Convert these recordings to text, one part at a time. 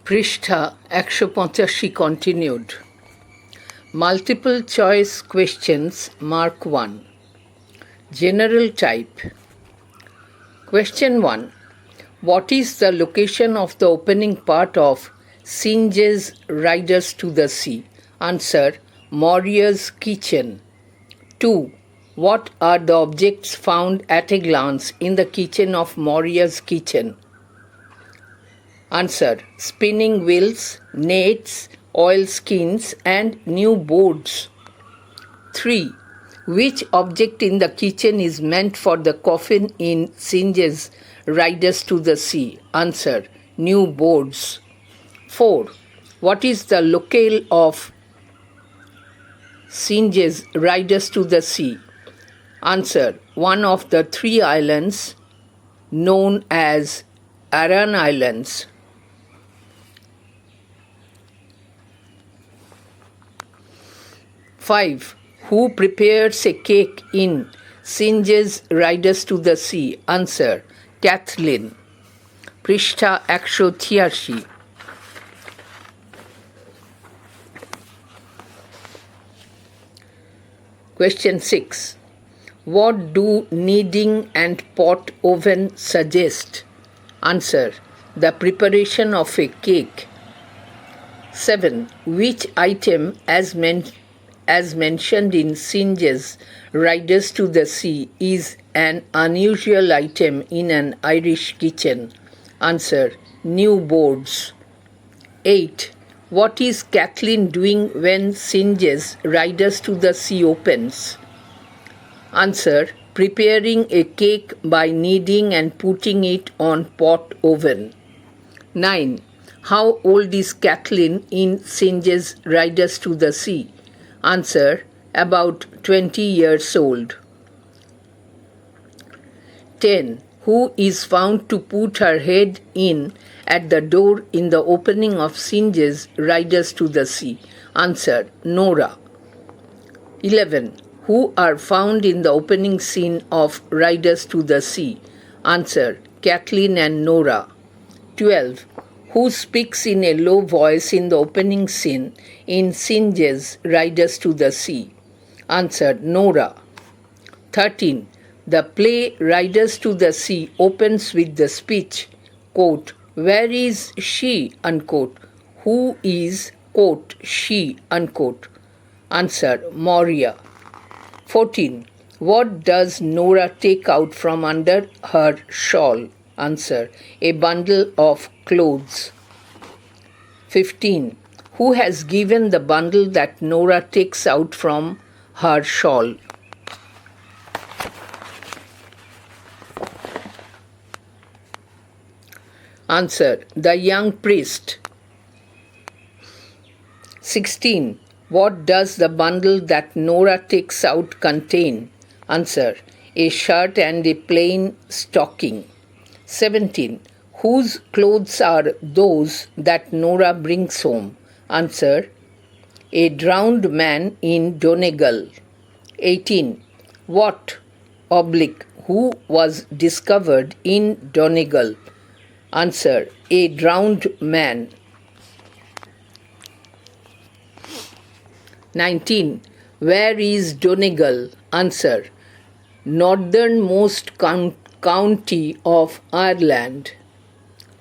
পৃষ্ঠা ১৮৫ continued. Multiple choice questions, mark 1. General type. Question 1. What is the location of the opening part of Singe's Riders to the Sea? Answer. Moria's kitchen. 2. What are the objects found at a glance in the kitchen of Moria's kitchen? Answer. Spinning wheels, nets, oilskins and new boards. 3. Which object in the kitchen is meant for the coffin in Singe's Riders to the Sea? Answer. New boards. 4. What is the locale of Singe's Riders to the Sea? Answer. One of the 3 islands known as Aran Islands. 5. Who prepares a cake in Singe's Riders to the Sea? Answer. Kathleen. পৃষ্ঠা ১৮৮ Question 6. What do kneading and pot oven suggest? Answer. The preparation of a cake. 7. Which item, as mentioned in Singe's Riders to the Sea, is an unusual item in an Irish kitchen? Answer. New boards. 8. What is Kathleen doing when Singe's Riders to the Sea opens? Answer. Preparing a cake by kneading and putting it on pot oven. 9. How old is Kathleen in Singe's Riders to the Sea? Answer. About 20 years old. 10. Who is found to put her head in at the door in the opening of Singe's Riders to the Sea? Answer. Nora. 11. Who are found in the opening scene of Riders to the Sea? Answer. Kathleen and Nora. 12. Who speaks in a low voice in the opening scene in Singe's Riders to the Sea? Answer. Nora. 13. The play Riders to the Sea opens with the speech, quote, "Where is she?" unquote. Who is, quote, she, unquote? Answer. Moria. 14. What does Nora take out from under her shawl? Answer. A bundle of clothes. 15. Who has given the bundle that Nora takes out from her shawl? Answer. The young priest. 16. What does the bundle that Nora takes out contain? Answer. A shirt and a plain stocking. 17. Whose clothes are those that Nora brings home? Answer. A drowned man in Donegal. 18. What, who was discovered in Donegal? Answer. A drowned man. 19. Where is Donegal? Answer. Northernmost county of Ireland.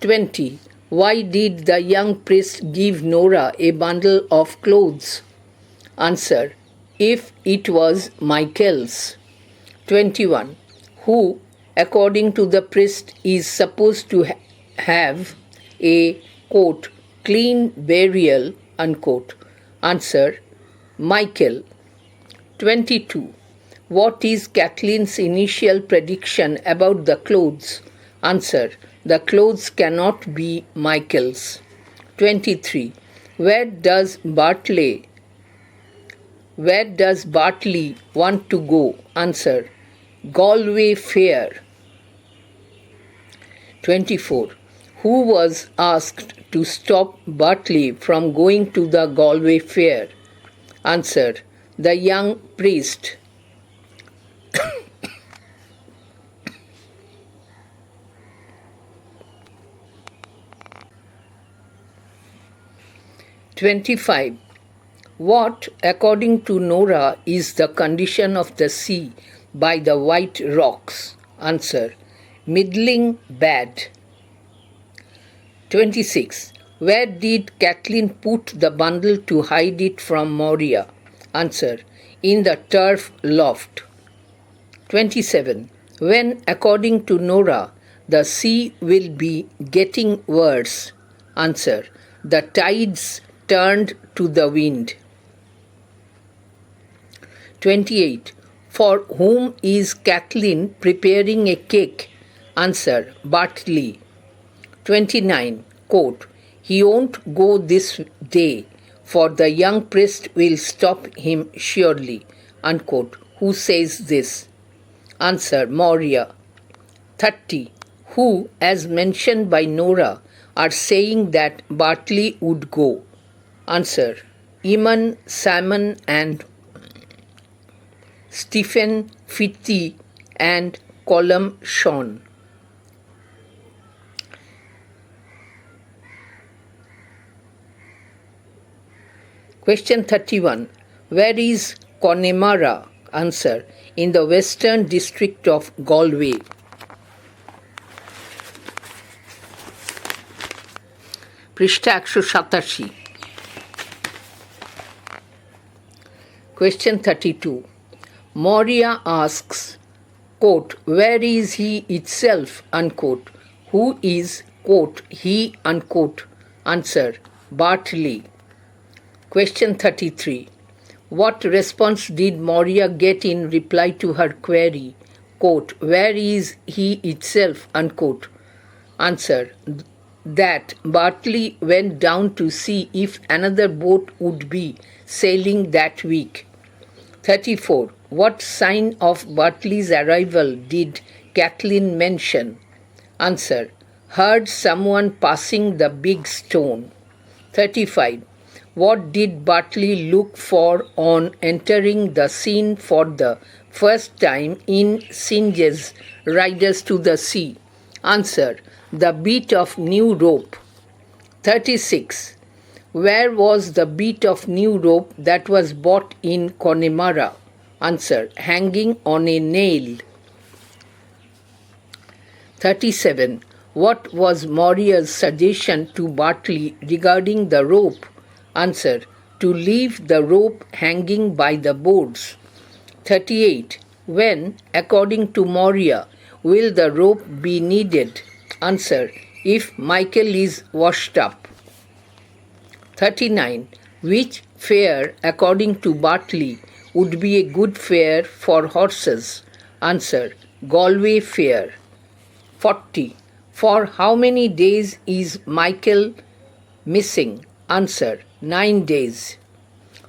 20. Why did the young priest give Nora a bundle of clothes? Answer. If it was Michael's. 21. Who, according to the priest, is supposed to have a, quote, clean burial, unquote? Answer. Michael. 22. What is Kathleen's initial prediction about the clothes? Answer. The clothes cannot be Michael's. 23. Where does Bartley want to go? Answer. Galway Fair. 24. Who was asked to stop Bartley from going to the Galway Fair? Answer. The young priest. 25. 25. What, according to Nora, is the condition of the sea by the white rocks? Answer. Middling bad. 26. Where did Kathleen put the bundle to hide it from Moria? Answer. In the turf loft. 27. When, according to Nora, the sea will be getting worse? Answer. The tides turned to the wind. 28. For whom is Kathleen preparing a cake? Answer. Bartley. 29. Quote, he won't go this day, for the young priest will stop him surely. Unquote. Who says this? Answer. Moria. 30. Who, as mentioned by Nora, are saying that Bartley would go? Answer. Eamon, Simon and Stephen Fitty and Colum Sean. Question 31. Where is Connemara? Answer. In the western district of Galway. পৃষ্ঠা 187. Question 32. Moria asks, quote, where is he itself, unquote. Who is, quote, he, unquote. Answer. Bartley. Question 33. What response did Moria get in reply to her query, quote, where is he itself, unquote. Answer. That Bartley went down to see if another boat would be sailing that week. 34. What sign of Bartley's arrival did Kathleen mention? Answer. Heard someone passing the big stone. 35. What did Bartley look for on entering the scene for the first time in Singe's Riders to the Sea? Answer. The bit of new rope. 36. Where was the bit of new rope that was bought in Connemara? Answer. Hanging on a nail. 37. What was Moria's suggestion to Bartley regarding the rope? Answer. To leave the rope hanging by the boards. 38. When, according to Moria, will the rope be needed? Answer. If Michael is washed up. 39. Which fair, according to Bartley, would be a good fair for horses? Answer. Galway Fair. 40. For how many days is Michael missing? Answer. 9 days.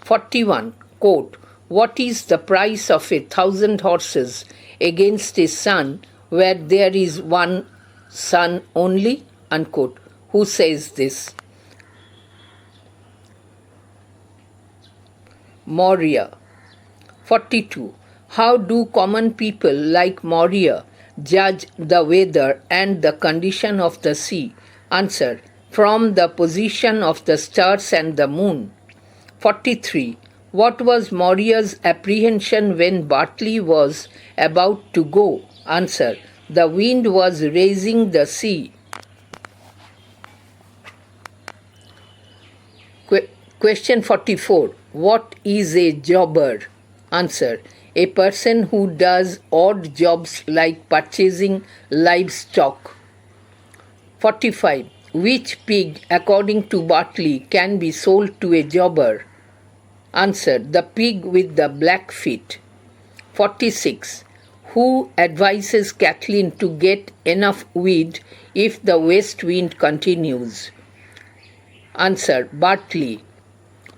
41. Quote, what is the price of 1,000 horses against a son where there is one son only? Unquote. Who says this? Moria. 42. How do common people like Moria judge the weather and the condition of the sea? Answer. From the position of the stars and the moon. 43. What was Moria's apprehension when Bartley was about to go? Answer. The wind was raising the sea. Question 44. What is a jobber? Answer. A person who does odd jobs like purchasing livestock. 45. Which pig, according to Bartley, can be sold to a jobber? Answer. The pig with the black feet. 46. Who advises Kathleen to get enough weed if the west wind continues? Answer. Bartley.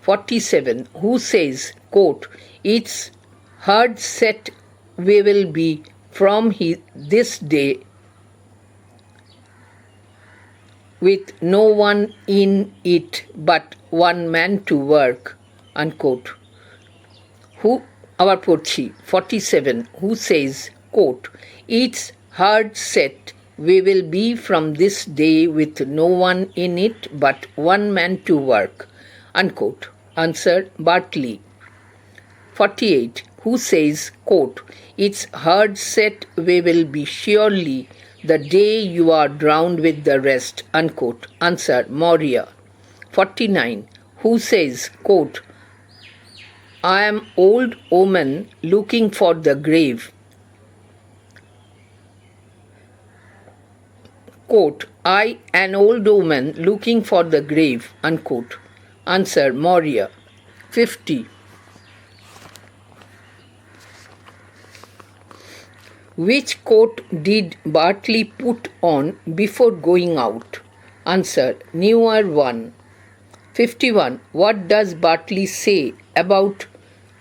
47. Who says, quote, it's hard set we will be from this day with no one in it but one man to work, unquote. Who, our Porchi, 47, who says, quote, it's hard set we will be from this day with no one in it but one man to work. unquote. Answer, Bartley. 48. Who says, quote, "It's hard set we will be surely the day you are drowned with the rest," unquote. Answer, Moria. 49. Who says, quote, "I am old woman looking for the grave," quote, "I, an old woman looking for the grave," unquote. Answer, Moria. 50. Which coat did Bartley put on before going out? Answer, newer one. 51. What does Bartley say about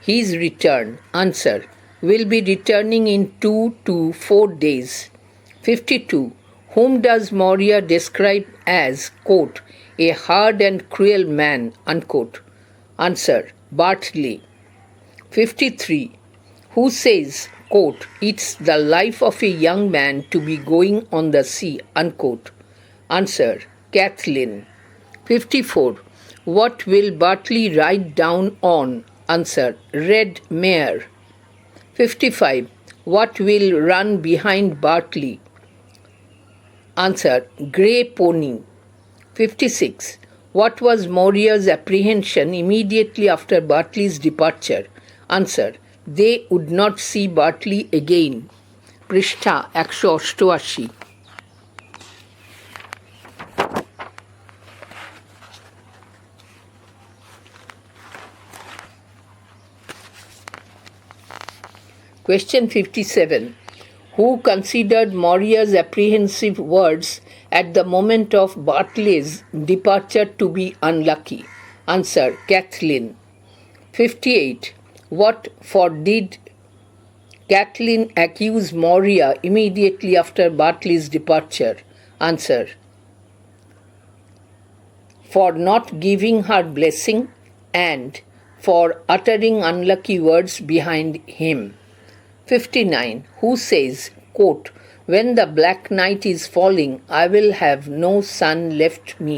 his return? Answer, will be returning in 2 to 4 days. 52. Whom does Moria describe as, quote, "a hard and cruel man," unquote? Answer, Bartley. 53. Who says, quote, "it's the life of a young man to be going on the sea," unquote? Answer, Kathleen. 54. What will Bartley ride down on? Answer, red mare. 55. What will run behind Bartley? Answer, grey pony. 56. What was Moria's apprehension immediately after Bartley's departure? Answer, they would not see Bartley again. পৃষ্ঠা 188. Question 57. Who considered Moria's apprehensive words at the moment of Bartley's departure to be unlucky? Answer, Kathleen. 58. What for did Kathleen accuse Moria immediately after Bartley's departure? Answer, for not giving her blessing and for uttering unlucky words behind him. 59. Who says, quote, "When the black night is falling, I will have no sun left me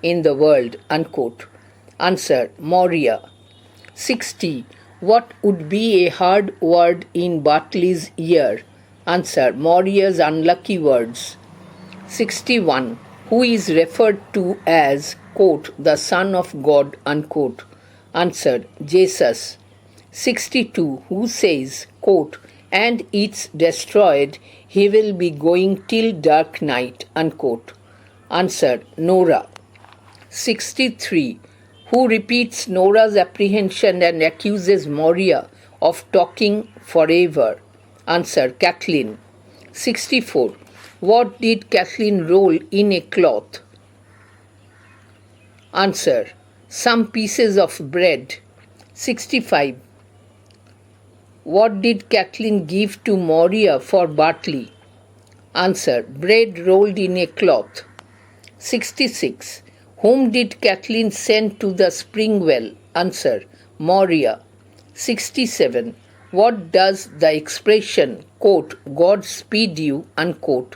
in the world," unquote? Answer, Moria. 60. What would be a hard word in Bartley's ear? Answer, Moria's unlucky words. 61. Who is referred to as, quote, "the Son of God," unquote? Answer, Jesus. 62. Who says, quote, "and it's destroyed, he will be going till dark night," unquote? Answer, Nora. 63. Who repeats Nora's apprehension and accuses Moria of talking forever? Answer, Kathleen. 64. What did Kathleen roll in a cloth? Answer, some pieces of bread. 65. What did Kathleen give to Moria for Bartley? Answer, bread rolled in a cloth. 66. Whom did Kathleen send to the spring well? Answer, Moria. 67. What does the expression, quote, "God speed you," unquote,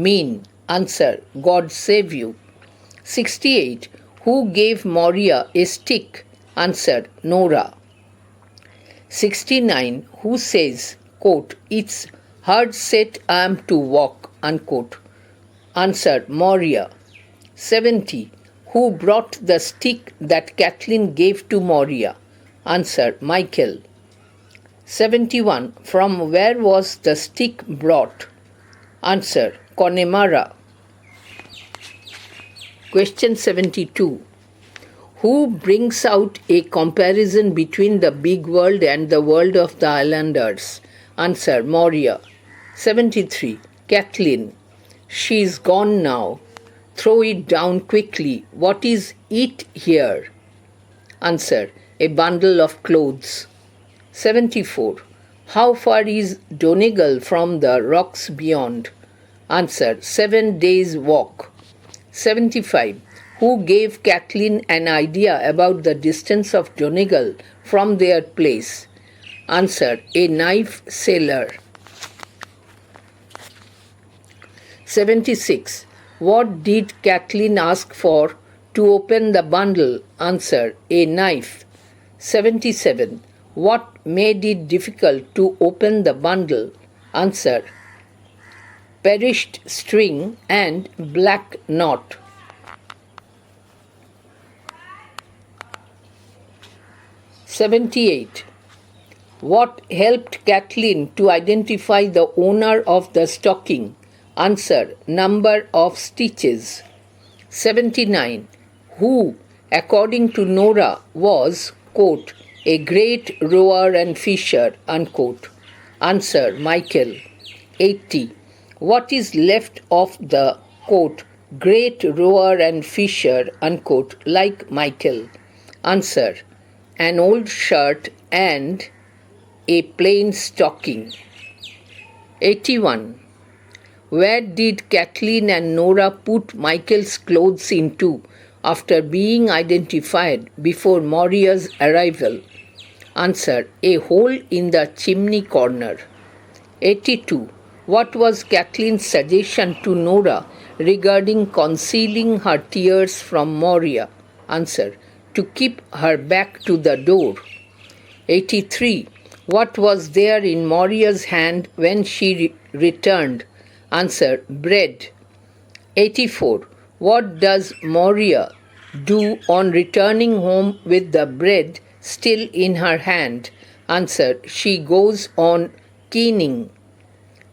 mean? Answer, God save you. 68. Who gave Moria a stick? Answer, Nora. 69. Who says, quote, "it's hard set I am to walk," unquote? Answer, Moria. 70. Who brought the stick that Kathleen gave to Moria? Answer, Michael. 71. From where was the stick brought? Answer, Connemara. Question 72. Who brings out a comparison between the big world and the world of the islanders? Answer, Moria. 73. Kathleen. She is gone now. Throw it down quickly. What is it here? Answer, a bundle of clothes. 74. How far is Donegal from the rocks beyond? Answer, 7 days' walk. 75. Who gave Kathleen an idea about the distance of Donegal from their place? Answer, a knife seller. 76. What did Kathleen ask for to open the bundle? Answer, a knife. 77. What made it difficult to open the bundle? Answer, perished string and black knot. 78. What helped Kathleen to identify the owner of the stocking? Answer, number of stitches. 79. Who, according to Nora, was, quote, a great rower and fisher, unquote? Answer, Michael. 80. What is left of the, quote, great rower and fisher, unquote, like Michael? Answer, an old shirt and a plain stocking. 81. Where did Kathleen and Nora put Michael's clothes into after being identified before Moria's arrival? Answer, a hole in the chimney corner. 82. What was Kathleen's suggestion to Nora regarding concealing her tears from Moria? Answer, to keep her back to the door. 83. What was there in Moria's hand when she returned? Answer, bread. 84. What does Moria do on returning home with the bread still in her hand? Answer, she goes on keening.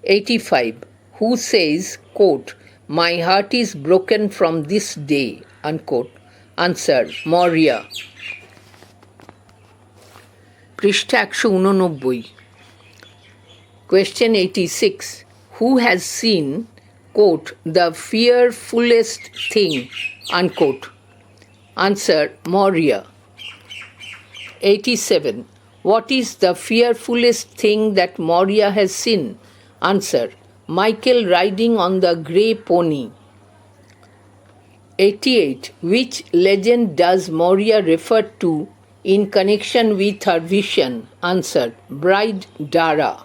85. Who says, quote, my heart is broken from this day, unquote? Answer, Moria. পৃষ্ঠা 189. Question 86. Who has seen, quote, the fearfulest thing, unquote? Answer, Moria. 87. What is the fearfulest thing that Moria has seen? Answer, Michael riding on the grey pony. 88. Which legend does Moria refer to in connection with her vision? Answer, Bride Dara.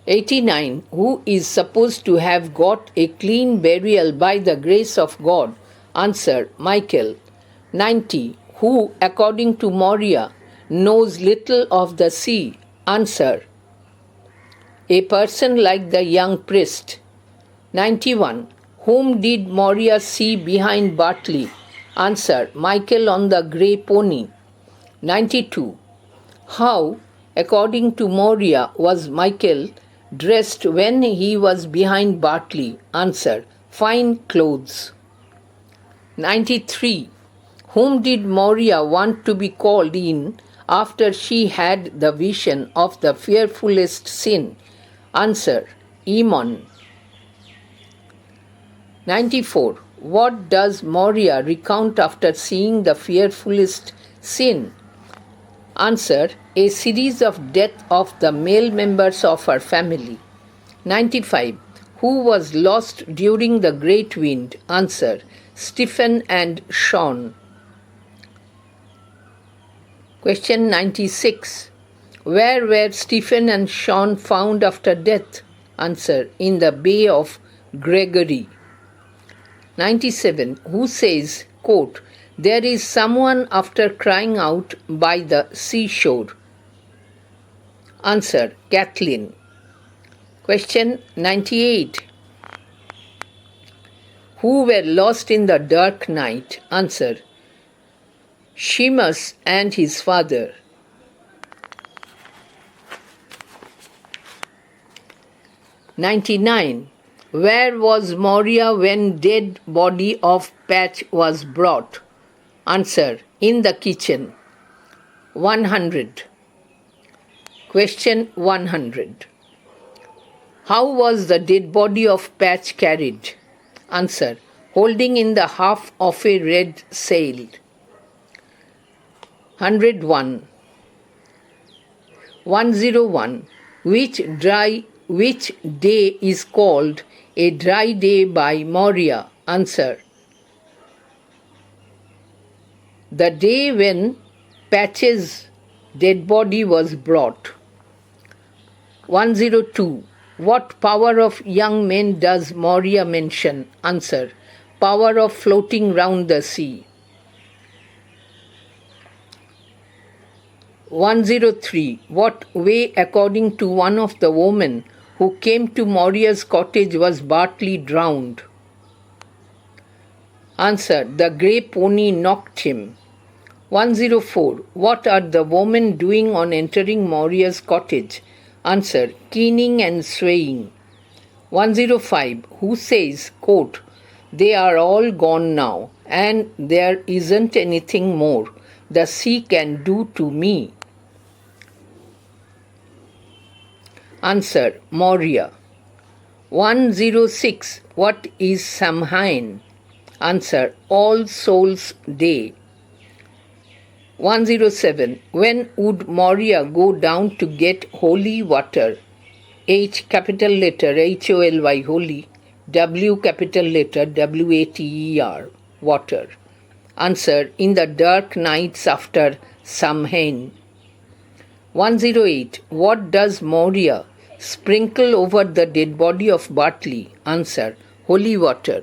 89. Who is supposed to have got a clean burial by the grace of God? Answer, Michael. 90. Who, according to Moria, knows little of the sea? Answer, a person like the young priest. 91. Whom did Moria see behind Bartley? Answer, Michael on the grey pony. 92. How, according to Moria, was Michael dressed when he was behind Bartley? Answer, fine clothes. 93. Whom did Moria want to be called in after she had the vision of the fearfulest sin? Answer, Aemon. 94. What does Moria recount after seeing the fearfulest sin? Answer, a series of death of the male members of her family. 95. Who was lost during the great wind? Answer, Stephen and Sean. Question 96. Where were Stephen and Sean found after death? Answer, in the Bay of Gregory. 97. Who says, quote, there is someone after crying out by the seashore? Answer, Kathleen. Question 98. Who were lost in the dark night? Answer, Seamus and his father. 99. Where was Moria when dead body of Patch was brought? Answer, in the kitchen. 100. Question 100. How was the dead body of Patch carried? Answer, holding in the half of a red sail. 101. 101. Which day is called a dry day by Moria? Answer, the day when Patch's dead body was brought. 102. What power of young men does Moria mention? Answer, Power of floating round the sea. 103. What way, according to one of the women who came to Maurya's cottage, was Bartley drowned? Answer. The grey pony knocked him. 104. What are the women doing on entering Maurya's cottage? Answer. Keening and swaying. 105. Who says, quote, they are all gone now, and there isn't anything more the sea can do to me? Answer. Maurya. 106. What is Samhain? Answer. All Souls' Day. 107. When would Maurya go down to get holy water? H capital letter HOLY holy, W capital letter WATER water. Answer. In the dark nights after Samhain. 108. What does Maurya sprinkle over the dead body of Bartley? Answer. Holy water.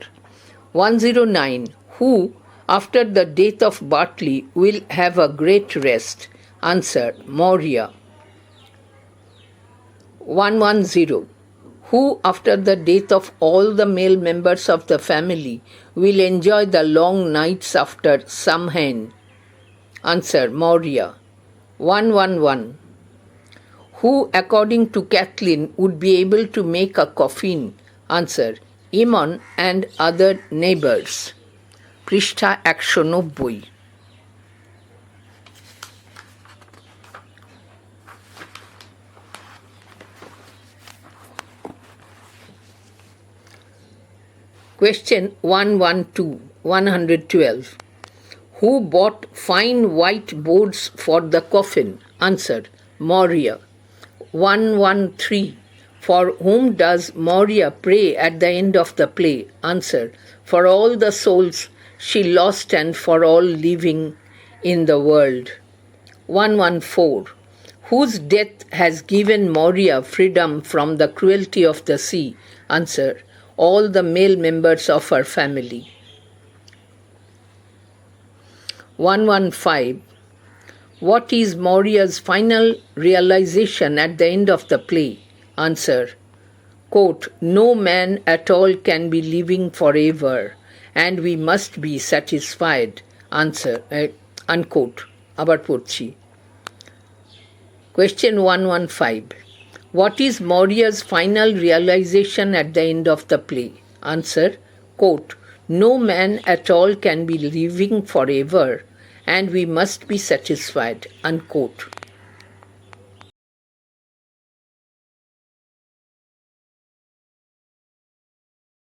109. Who, after the death of Bartley, will have a great rest? Answer. Maurya. 110. Who, after the death of all the male members of the family, will enjoy the long nights after Samhain? Answer. Maurya. 111. Who, according to Kathleen, would be able to make a coffin? Answer. Imon and other neighbors. Prishtha 190. Question 112. Who bought fine white boards for the coffin? Answer. Maurya. 113. For whom does Maurya pray at the end of the play? Answer. For all the souls she lost and for all living in the world. 114. Whose death has given Maurya freedom from the cruelty of the sea? Answer. All the male members of her family. 115. What is Maurya's final realization at the end of the play? Answer. Quote, no man at all can be living forever, and we must be satisfied. Answer. Unquote. Abar porchi. Question 115. What is Maurya's final realization at the end of the play? Answer. Quote, no man at all can be living forever, and we must be satisfied. Unquote.